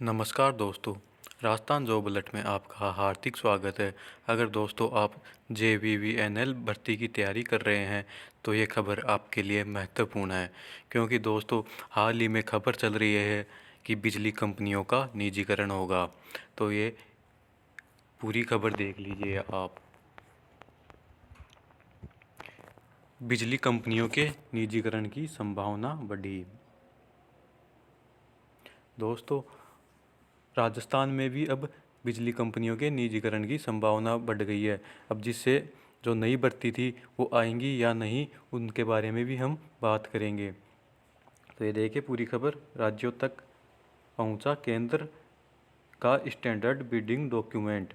नमस्कार दोस्तों, Rajasthan job alert में आपका हार्दिक स्वागत है। अगर दोस्तों आप JVVNL भर्ती की तैयारी कर रहे हैं तो ये खबर आपके लिए महत्वपूर्ण है, क्योंकि दोस्तों हाल ही में खबर चल रही है कि बिजली कंपनियों का निजीकरण होगा। तो ये पूरी खबर देख लीजिए आप। बिजली कंपनियों के निजीकरण की संभावना बढ़ी। दोस्तों राजस्थान में भी अब बिजली कंपनियों के निजीकरण की संभावना बढ़ गई है। अब जिससे जो नई भर्ती थी वो आएंगी या नहीं, उनके बारे में भी हम बात करेंगे। तो ये देखिए पूरी खबर। राज्यों तक पहुंचा केंद्र का स्टैंडर्ड बिडिंग डॉक्यूमेंट।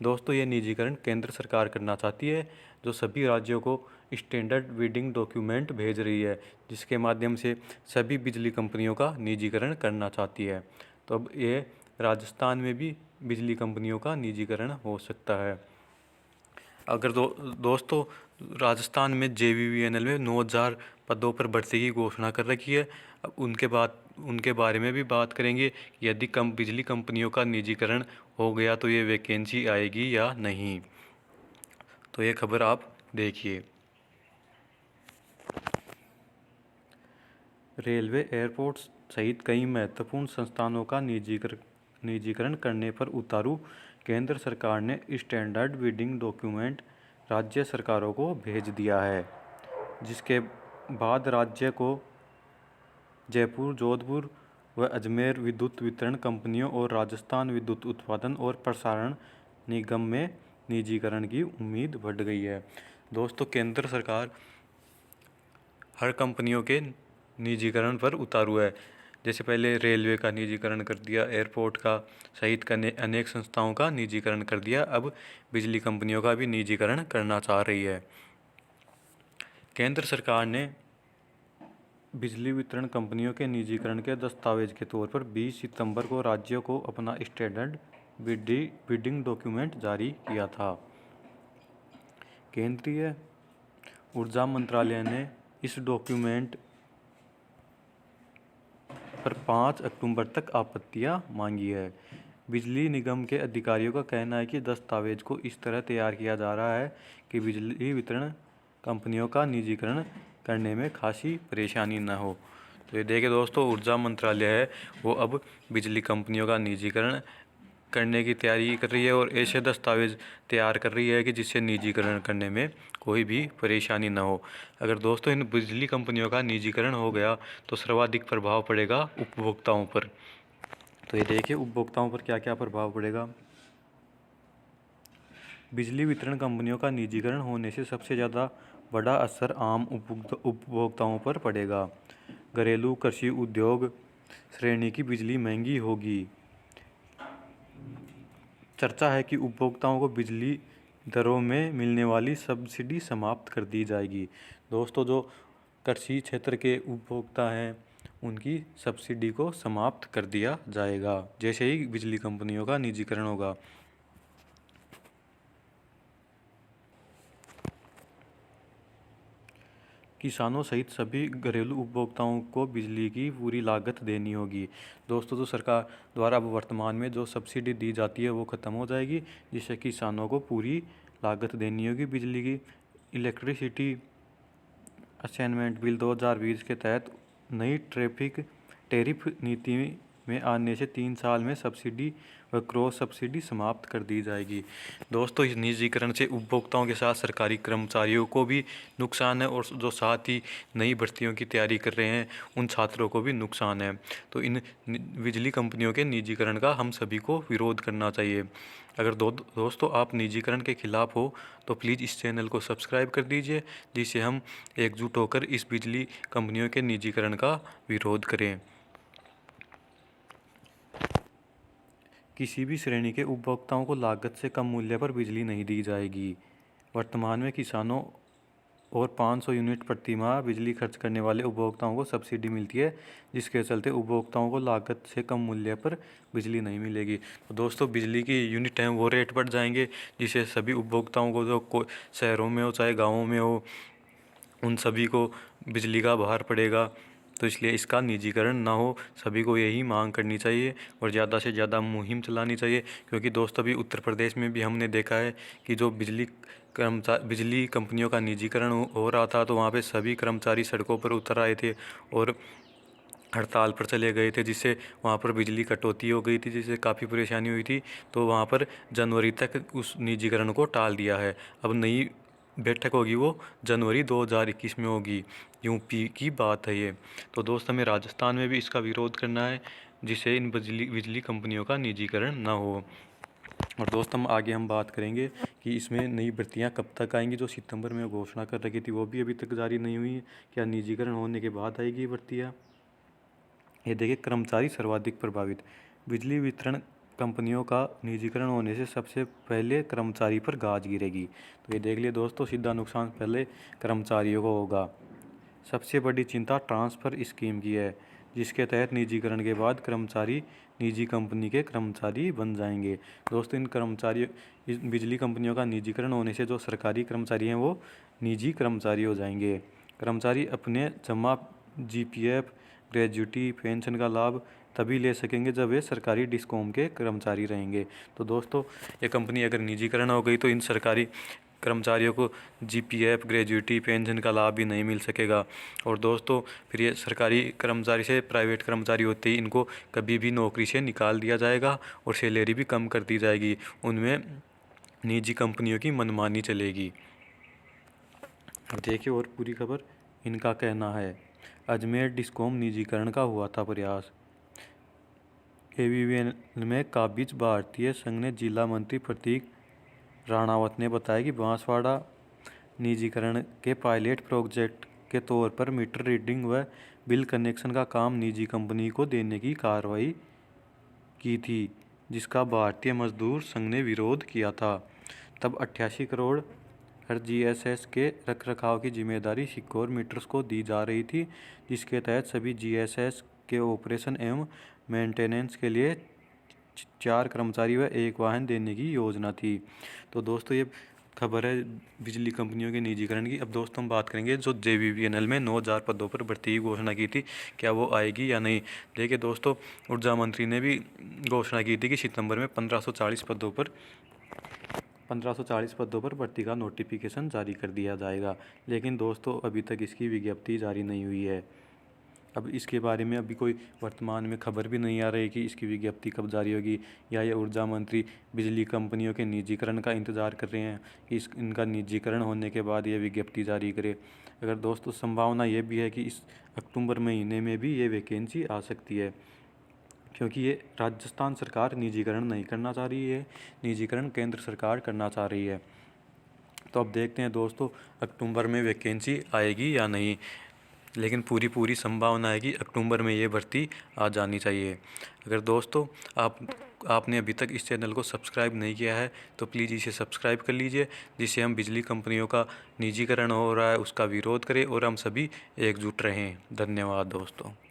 दोस्तों ये निजीकरण केंद्र सरकार करना चाहती है, जो सभी राज्यों को स्टैंडर्ड बिडिंग डॉक्यूमेंट भेज रही है, जिसके माध्यम से सभी बिजली कंपनियों का निजीकरण करना चाहती है। तो अब ये राजस्थान में भी बिजली कंपनियों का निजीकरण हो सकता है। अगर दोस्तों राजस्थान में JVVNL में 9,000 पदों पर भर्ती की घोषणा कर रखी है। अब उनके बारे में भी बात करेंगे कि यदि बिजली कंपनियों का निजीकरण हो गया तो ये वैकेंसी आएगी या नहीं। तो ये खबर आप देखिए। रेलवे, एयरपोर्ट्स सहित कई महत्वपूर्ण संस्थानों का निजीकरण करने पर उतारू। केंद्र सरकार ने स्टैंडर्ड बिडिंग डॉक्यूमेंट राज्य सरकारों को भेज दिया है, जिसके बाद राज्य को जयपुर, जोधपुर व अजमेर विद्युत वितरण कंपनियों और राजस्थान विद्युत उत्पादन और प्रसारण निगम में निजीकरण की उम्मीद बढ़ गई है। दोस्तों केंद्र सरकार हर कंपनियों के निजीकरण पर उतारू है। जैसे पहले रेलवे का निजीकरण कर दिया, एयरपोर्ट का सहित अनेक संस्थाओं का निजीकरण कर दिया, अब बिजली कंपनियों का भी निजीकरण करना चाह रही है। केंद्र सरकार ने बिजली वितरण कंपनियों के निजीकरण के दस्तावेज के तौर पर 20 सितंबर को राज्यों को अपना स्टैंडर्ड बिडिंग डॉक्यूमेंट जारी किया था। केंद्रीय ऊर्जा मंत्रालय ने इस डॉक्यूमेंट पर 5 अक्टूबर तक आपत्तियां मांगी है। बिजली निगम के अधिकारियों का कहना है कि दस्तावेज को इस तरह तैयार किया जा रहा है कि बिजली वितरण कंपनियों का निजीकरण करने में खासी परेशानी न हो। तो ये देखिए दोस्तों, ऊर्जा मंत्रालय है वो अब बिजली कंपनियों का निजीकरण करने की तैयारी कर रही है और ऐसे दस्तावेज तैयार कर रही है कि जिससे निजीकरण करने में कोई भी परेशानी न हो। अगर दोस्तों इन बिजली कंपनियों का निजीकरण हो गया तो सर्वाधिक प्रभाव पड़ेगा उपभोक्ताओं पर। तो ये देखिए उपभोक्ताओं पर क्या क्या प्रभाव पड़ेगा। बिजली वितरण कंपनियों का निजीकरण होने से सबसे ज़्यादा बड़ा असर आम उपभोक्ताओं पर पड़ेगा। घरेलू, कृषि, उद्योग श्रेणी की बिजली महंगी होगी। चर्चा है कि उपभोक्ताओं को बिजली दरों में मिलने वाली सब्सिडी समाप्त कर दी जाएगी। दोस्तों जो कृषि क्षेत्र के उपभोक्ता हैं उनकी सब्सिडी को समाप्त कर दिया जाएगा जैसे ही बिजली कंपनियों का निजीकरण होगा। किसानों सहित सभी घरेलू उपभोक्ताओं को बिजली की पूरी लागत देनी होगी। दोस्तों जो सरकार द्वारा अब वर्तमान में जो सब्सिडी दी जाती है वो ख़त्म हो जाएगी, जिससे किसानों को पूरी लागत देनी होगी बिजली की। इलेक्ट्रिसिटी असाइनमेंट बिल 2020 के तहत नई टैरिफ नीति में आने से 3 साल में सब्सिडी व क्रॉस सब्सिडी समाप्त कर दी जाएगी। दोस्तों इस निजीकरण से उपभोक्ताओं के साथ सरकारी कर्मचारियों को भी नुकसान है और जो साथ ही नई भर्तियों की तैयारी कर रहे हैं उन छात्रों को भी नुकसान है। तो इन बिजली कंपनियों के निजीकरण का हम सभी को विरोध करना चाहिए। अगर दोस्तों आप निजीकरण के खिलाफ हो तो प्लीज़ इस चैनल को सब्सक्राइब कर दीजिए, जिससे हम एकजुट होकर इस बिजली कंपनियों के निजीकरण का विरोध करें। किसी भी श्रेणी के उपभोक्ताओं को लागत से कम मूल्य पर बिजली नहीं दी जाएगी। वर्तमान में किसानों और 500 यूनिट प्रति माह बिजली खर्च करने वाले उपभोक्ताओं को सब्सिडी मिलती है, जिसके चलते उपभोक्ताओं को लागत से कम मूल्य पर बिजली नहीं मिलेगी। तो दोस्तों बिजली की यूनिट हैं वो रेट बढ़ जाएंगे, जिससे सभी उपभोक्ताओं को जो शहरों में हो चाहे गाँवों में हो उन सभी को बिजली का भार पड़ेगा। तो इसलिए इसका निजीकरण ना हो, सभी को यही मांग करनी चाहिए और ज़्यादा से ज़्यादा मुहिम चलानी चाहिए। क्योंकि दोस्तों अभी उत्तर प्रदेश में भी हमने देखा है कि जो बिजली कंपनियों का निजीकरण हो रहा था, तो वहाँ पे सभी कर्मचारी सड़कों पर उतर आए थे और हड़ताल पर चले गए थे, जिससे वहाँ पर बिजली कटौती हो गई थी, जिससे काफ़ी परेशानी हुई थी। तो वहाँ पर जनवरी तक उस निजीकरण को टाल दिया है। अब नई बैठक होगी वो जनवरी 2021 में होगी। यूपी की बात है ये। तो दोस्त हमें राजस्थान में भी इसका विरोध करना है, जिससे इन बिजली कंपनियों का निजीकरण ना हो। और दोस्त हम बात करेंगे कि इसमें नई भर्तियां कब तक आएंगी। जो सितंबर में घोषणा कर रखी थी वो भी अभी तक जारी नहीं हुई है। क्या निजीकरण होने के बाद आएगी ये भर्तियाँ? ये देखिए, कर्मचारी सर्वाधिक प्रभावित। बिजली वितरण कंपनियों का निजीकरण होने से सबसे पहले कर्मचारी पर गाज गिरेगी। तो ये देख लिए दोस्तों, सीधा नुकसान पहले कर्मचारियों को होगा। सबसे बड़ी चिंता ट्रांसफ़र स्कीम की है, जिसके तहत निजीकरण के बाद कर्मचारी निजी कंपनी के कर्मचारी बन जाएंगे। दोस्तों इस बिजली कंपनियों का निजीकरण होने से जो सरकारी कर्मचारी हैं वो निजी कर्मचारी हो जाएंगे। कर्मचारी अपने जमा जीपीएफ, ग्रेजुटी, पेंशन का लाभ तभी ले सकेंगे जब वे सरकारी डिस्कॉम के कर्मचारी रहेंगे। तो दोस्तों ये कंपनी अगर निजीकरण हो गई तो इन सरकारी कर्मचारियों को जीपीएफ, ग्रेजुटी, पेंशन का लाभ भी नहीं मिल सकेगा। और दोस्तों फिर ये सरकारी कर्मचारी से प्राइवेट कर्मचारी होते ही इनको कभी भी नौकरी से निकाल दिया जाएगा और सैलरी भी कम कर दी जाएगी। उनमें निजी कंपनियों की मनमानी चलेगी। अब देखिए और पूरी खबर। इनका कहना है, अजमेर डिस्कॉम निजीकरण का हुआ था प्रयास। एबीवीएन में काबिज भारतीय संघ ने जिला मंत्री प्रतीक राणावत ने बताया कि बांसवाड़ा निजीकरण के पायलट प्रोजेक्ट के तौर पर मीटर रीडिंग व बिल कनेक्शन का काम निजी कंपनी को देने की कार्रवाई की थी, जिसका भारतीय मजदूर संघ ने विरोध किया था। तब 88 करोड़ हर जीएसएस के रखरखाव की जिम्मेदारी सिक्योर मीटर्स को दी जा रही थी, जिसके तहत सभी जीएसएस के ऑपरेशन एवं मेंटेनेंस के लिए 4 कर्मचारी व 1 वाहन देने की योजना थी। तो दोस्तों ये खबर है बिजली कंपनियों के निजीकरण की। अब दोस्तों हम बात करेंगे जो जेबीवीएनएल में 9000 पदों पर भर्ती की घोषणा की थी, क्या वो आएगी या नहीं। देखिए दोस्तों, ऊर्जा मंत्री ने भी घोषणा की थी कि सितंबर में 1540 पदों पर भर्ती का नोटिफिकेशन जारी कर दिया जाएगा। लेकिन दोस्तों अभी तक इसकी विज्ञप्ति जारी नहीं हुई है। अब इसके बारे में अभी कोई वर्तमान में खबर भी नहीं आ रही कि इसकी विज्ञप्ति कब जारी होगी, या ये ऊर्जा मंत्री बिजली कंपनियों के निजीकरण का इंतज़ार कर रहे हैं कि इनका निजीकरण होने के बाद ये विज्ञप्ति जारी करे। अगर दोस्तों संभावना ये भी है कि इस अक्टूबर महीने में भी ये वैकेंसी आ सकती है, क्योंकि ये राजस्थान सरकार निजीकरण नहीं करना चाह रही है, निजीकरण केंद्र सरकार करना चाह रही है। तो अब देखते हैं दोस्तों अक्टूबर में वैकेंसी आएगी या नहीं, लेकिन पूरी संभावना है कि अक्टूबर में ये भर्ती आ जानी चाहिए। अगर दोस्तों आपने अभी तक इस चैनल को सब्सक्राइब नहीं किया है तो प्लीज़ इसे सब्सक्राइब कर लीजिए, जिससे हम बिजली कंपनियों का निजीकरण हो रहा है उसका विरोध करें और हम सभी एकजुट रहें। धन्यवाद दोस्तों।